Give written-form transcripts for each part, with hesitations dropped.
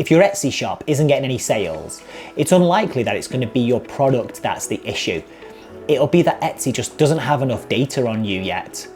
If your Etsy shop isn't getting any sales, it's unlikely that it's going to be your product that's the issue. It'll be that Etsy just doesn't have enough data on you yet.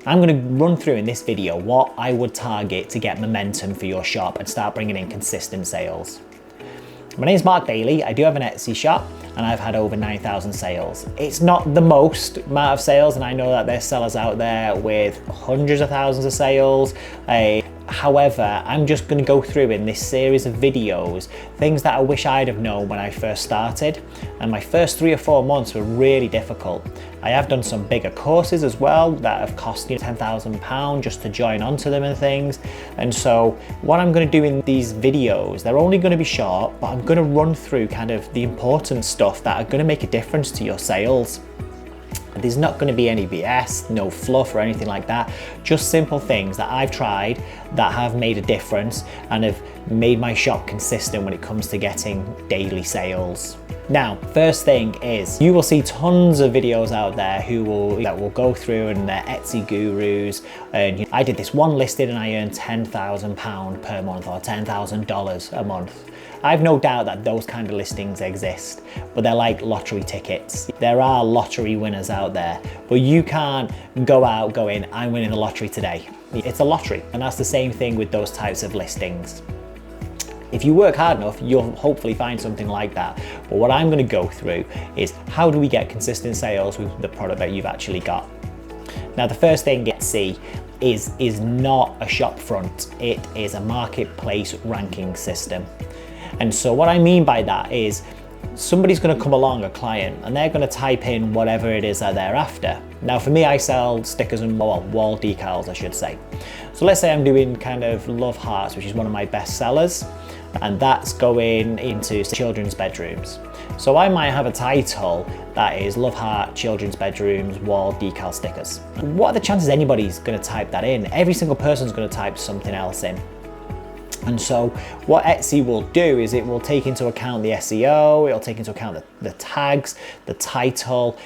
I'm going to run through in this video what I would target to get momentum for your shop and start bringing in consistent sales. My name is Mark Bailey. I do have an Etsy shop and I've had over 9,000 sales. It's not the most amount of sales, and I know that there's sellers out there with hundreds of thousands of sales. However, I'm just going to go through in this series of videos things that I wish I'd have known when I first started, and my first 3 or 4 months were really difficult. I have done some bigger courses as well that have cost me £10,000 just to join onto them and things. And so what I'm going to do in these videos, they're only going to be short, but I'm going to run through kind of the important stuff that are going to make a difference to your sales. There's not going to be any BS, no fluff or anything like that. Just simple things that I've tried that have made a difference and have made my shop consistent when it comes to getting daily sales. Now, first thing is, you will see tons of videos out there that will go through and they're Etsy gurus. And I did this one listing and I earned £10,000 per month or $10,000 a month. I've no doubt that those kind of listings exist, but they're like lottery tickets. There are lottery winners out there, but you can't go out going, I'm winning the lottery today. It's a lottery, and that's the same thing with those types of listings. If you work hard enough, you'll hopefully find something like that. But what I'm going to go through is how do we get consistent sales with the product that you've actually got. Now, the first thing Etsy is not a shop front. It is a marketplace ranking system. And so what I mean by that is somebody's going to come along, a client, and they're going to type in whatever it is that they're after. Now for me, I sell stickers and wall decals, I should say. So let's say I'm doing kind of love hearts, which is one of my best sellers, and that's going into children's bedrooms. So I might have a title that is love heart children's bedrooms wall decal stickers. What are the chances anybody's going to type that in? Every single person's going to type something else in. And so what Etsy will do is it will take into account the SEO, it'll take into account the tags, the title,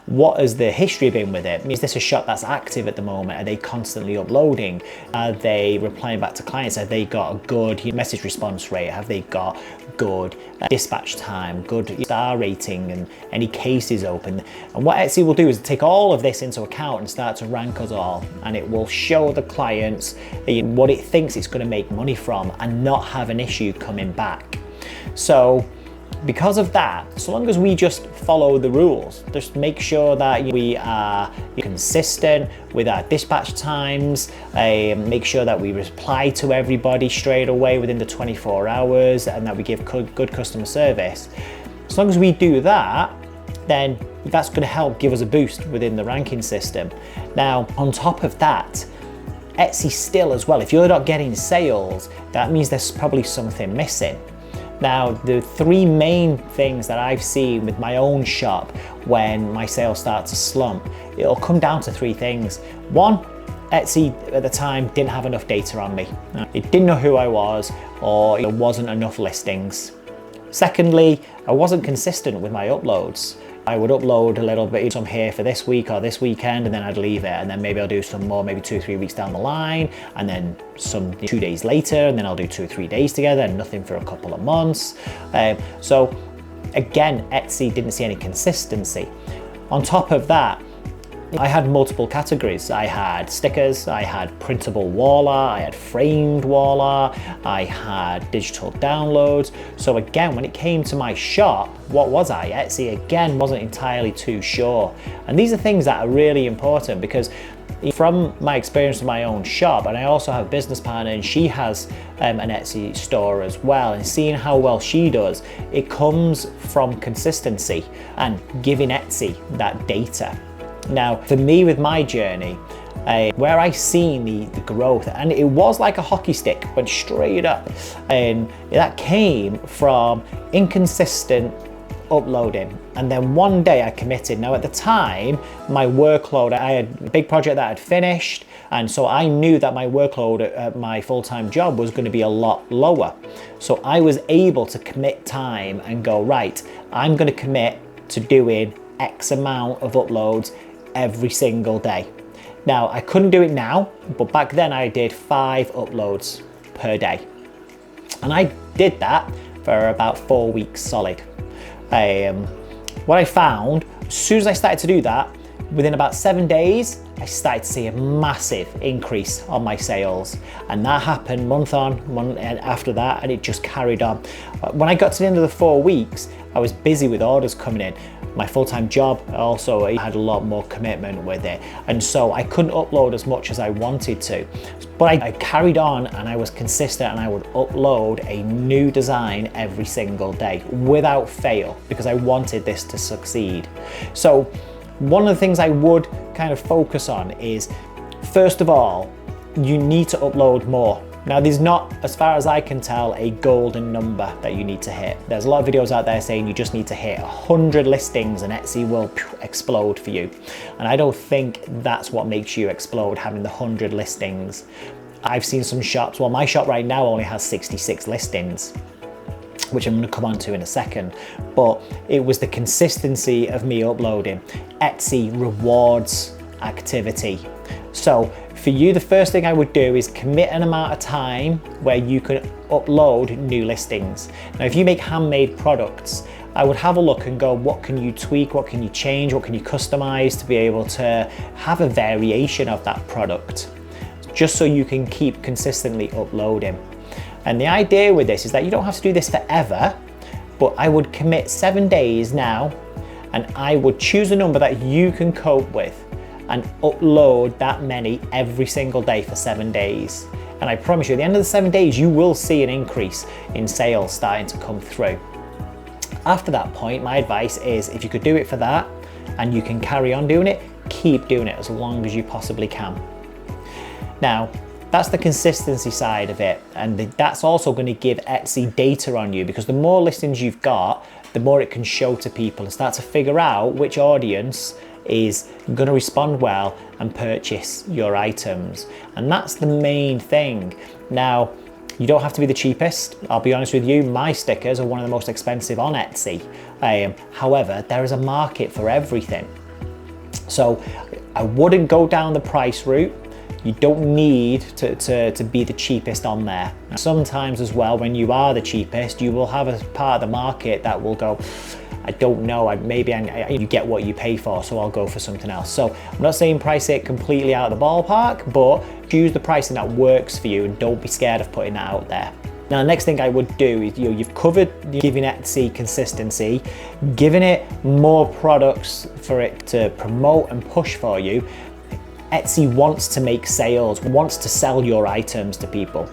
what has the history been with it? Is this a shop that's active at the moment? Are they constantly uploading? Are they replying back to clients? Have they got a good message response rate? Have they got good dispatch time, good star rating, and any cases open? And what Etsy will do is take all of this into account and start to rank us all, and it will show the clients what it thinks it's going to make money from and not have an issue coming back. So because of that, so long as we just follow the rules, just make sure that we are consistent with our dispatch times, make sure that we reply to everybody straight away within the 24 hours and that we give good customer service. As long as we do that, then that's going to help give us a boost within the ranking system. Now, on top of that, Etsy still as well, if you're not getting sales, that means there's probably something missing. Now, the 3 main things that I've seen with my own shop when my sales start to slump, it'll come down to 3 things. 1, Etsy at the time didn't have enough data on me. It didn't know who I was, or there wasn't enough listings. Secondly, I wasn't consistent with my uploads. I would upload a little bit, some here for this week or this weekend, and then I'd leave it, and then maybe I'll do some more, maybe 2 or 3 weeks down the line, and then some 2 days later, and then I'll do 2 or 3 days together, and nothing for a couple of months. So again, Etsy didn't see any consistency. On top of that, I had multiple categories. I had stickers, I had printable wall art, I had framed wall art, I had digital downloads. So again, when it came to my shop, what was I? Etsy again wasn't entirely too sure. And these are things that are really important because from my experience with my own shop, and I also have a business partner and she has an Etsy store as well, and seeing how well she does, it comes from consistency and giving Etsy that data. Now, for me with my journey, where I seen the growth, and it was like a hockey stick, went straight up, and that came from inconsistent uploading. And then one day I committed. Now at the time, my workload, I had a big project that I'd finished, and so I knew that my workload at my full-time job was going to be a lot lower. So I was able to commit time and go, right, I'm going to commit to doing X amount of uploads every single day. Now, I couldn't do it now, but back then I did 5 uploads per day. And I did that for about 4 weeks solid. What I found, as soon as I started to do that, within about 7 days, I started to see a massive increase on my sales. And that happened month on, month after that, and it just carried on. When I got to the end of the 4 weeks, I was busy with orders coming in. My full-time job also had a lot more commitment with it. And so I couldn't upload as much as I wanted to. But I carried on and I was consistent, and I would upload a new design every single day without fail, because I wanted this to succeed. So one of the things I would kind of focus on is, first of all, you need to upload more. Now, there's not, as far as I can tell, a golden number that you need to hit. There's a lot of videos out there saying you just need to hit 100 listings and Etsy will explode for you. And I don't think that's what makes you explode, having the 100 listings. I've seen some shops, well, my shop right now only has 66 listings, which I'm going to come on to in a second, but it was the consistency of me uploading. Etsy rewards activity. So for you, the first thing I would do is commit an amount of time where you can upload new listings. Now, if you make handmade products, I would have a look and go, what can you tweak, what can you change, what can you customize to be able to have a variation of that product, just so you can keep consistently uploading. And the idea with this is that you don't have to do this forever, but I would commit 7 days now, and I would choose a number that you can cope with and upload that many every single day for 7 days. And I promise you, at the end of the 7 days, you will see an increase in sales starting to come through. After that point, my advice is, if you could do it for that and you can carry on doing it, keep doing it as long as you possibly can. Now, that's the consistency side of it, and that's also going to give Etsy data on you, because the more listings you've got, the more it can show to people and start to figure out which audience is going to respond well and purchase your items. And that's the main thing. Now, you don't have to be the cheapest. I'll be honest with you, my stickers are one of the most expensive on Etsy. However, there is a market for everything. So I wouldn't go down the price route. You don't need to be the cheapest on there. Sometimes as well, when you are the cheapest, you will have a part of the market that will go, I don't know, you get what you pay for, so I'll go for something else. So I'm not saying price it completely out of the ballpark, but choose the pricing that works for you and don't be scared of putting that out there. Now, the next thing I would do is, you've covered giving Etsy consistency, giving it more products for it to promote and push for you. Etsy wants to make sales, wants to sell your items to people.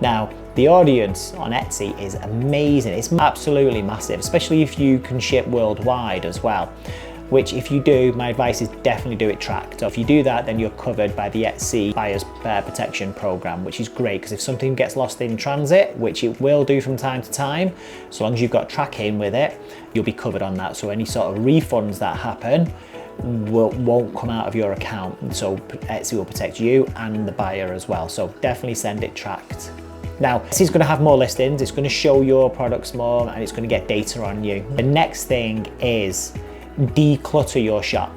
Now, the audience on Etsy is amazing. It's absolutely massive, especially if you can ship worldwide as well, which if you do, my advice is definitely do it tracked. So if you do that, then you're covered by the Etsy Buyer's Protection Program, which is great, because if something gets lost in transit, which it will do from time to time, so long as you've got tracking with it, you'll be covered on that. So any sort of refunds that happen won't come out of your account. So Etsy will protect you and the buyer as well. So definitely send it tracked. Now, Etsy's going to have more listings, it's going to show your products more, and it's going to get data on you. The next thing is declutter your shop.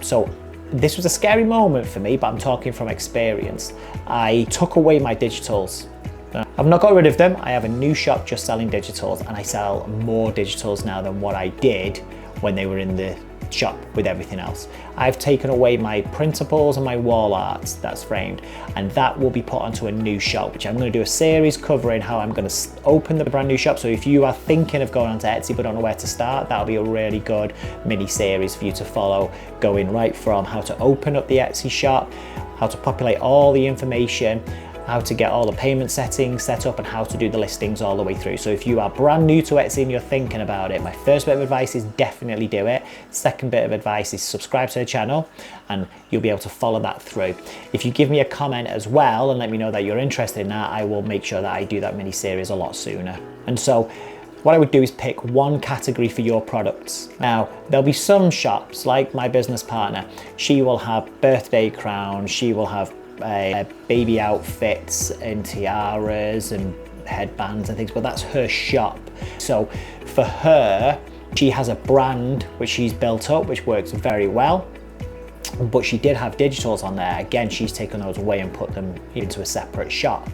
So this was a scary moment for me, but I'm talking from experience. I took away my digitals. I've not got rid of them. I have a new shop just selling digitals, and I sell more digitals now than what I did when they were in the shop with everything else. I've taken away my printables and my wall arts that's framed, and that will be put onto a new shop, which I'm going to do a series covering how I'm going to open the brand new shop. So if you are thinking of going onto Etsy but don't know where to start, that'll be a really good mini series for you to follow, going right from how to open up the Etsy shop, how to populate all the information, how to get all the payment settings set up, and how to do the listings all the way through. So if you are brand new to Etsy and you're thinking about it, my first bit of advice is definitely do it. Second bit of advice is subscribe to the channel, and you'll be able to follow that through. If you give me a comment as well and let me know that you're interested in that, I will make sure that I do that mini series a lot sooner. And so what I would do is pick one category for your products. Now, there'll be some shops, like my business partner, she will have birthday crowns, she will have baby outfits and tiaras and headbands and things, but that's her shop. So for her, she has a brand which she's built up, which works very well, but she did have digitals on there. Again, she's taken those away and put them into a separate shop.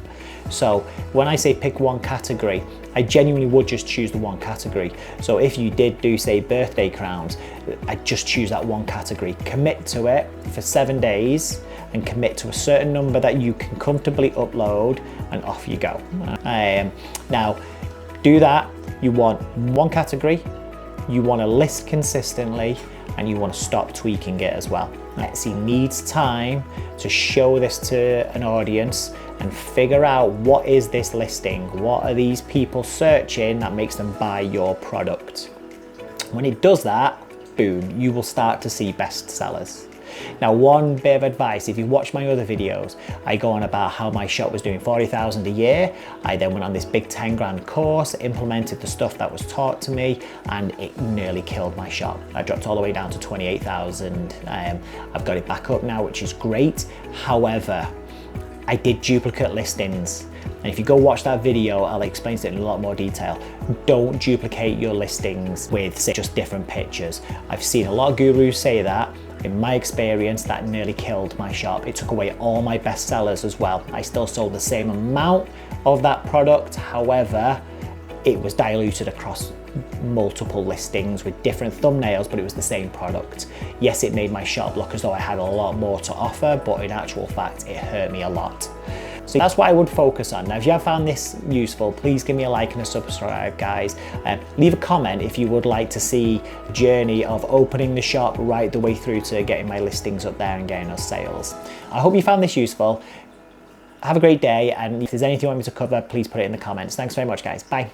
So when I say pick one category, I genuinely would just choose the one category. So if you did do, say, birthday crowns, I'd just choose that one category, commit to it for 7 days, and commit to a certain number that you can comfortably upload, and off you go. Now, do that. You want one category, you want to list consistently, and you want to stop tweaking it as well. Etsy needs time to show this to an audience and figure out, what is this listing? What are these people searching that makes them buy your product? When it does that, boom, you will start to see bestsellers. Now, one bit of advice, if you watch my other videos, I go on about how my shop was doing 40,000 a year. I then went on this big 10 grand course, implemented the stuff that was taught to me, and it nearly killed my shop. I dropped all the way down to 28,000. I've got it back up now, which is great. However, I did duplicate listings. And if you go watch that video, I'll explain it in a lot more detail. Don't duplicate your listings with, say, just different pictures. I've seen a lot of gurus say that. In my experience, that nearly killed my shop. It took away all my best sellers as well. I still sold the same amount of that product. However, it was diluted across multiple listings with different thumbnails, but it was the same product. Yes, it made my shop look as though I had a lot more to offer, but in actual fact, it hurt me a lot. So that's what I would focus on. Now, if you have found this useful, please give me a like and a subscribe, guys. Leave a comment if you would like to see the journey of opening the shop right the way through to getting my listings up there and getting us sales. I hope you found this useful. Have a great day, and if there's anything you want me to cover, please put it in the comments. Thanks very much, guys. Bye.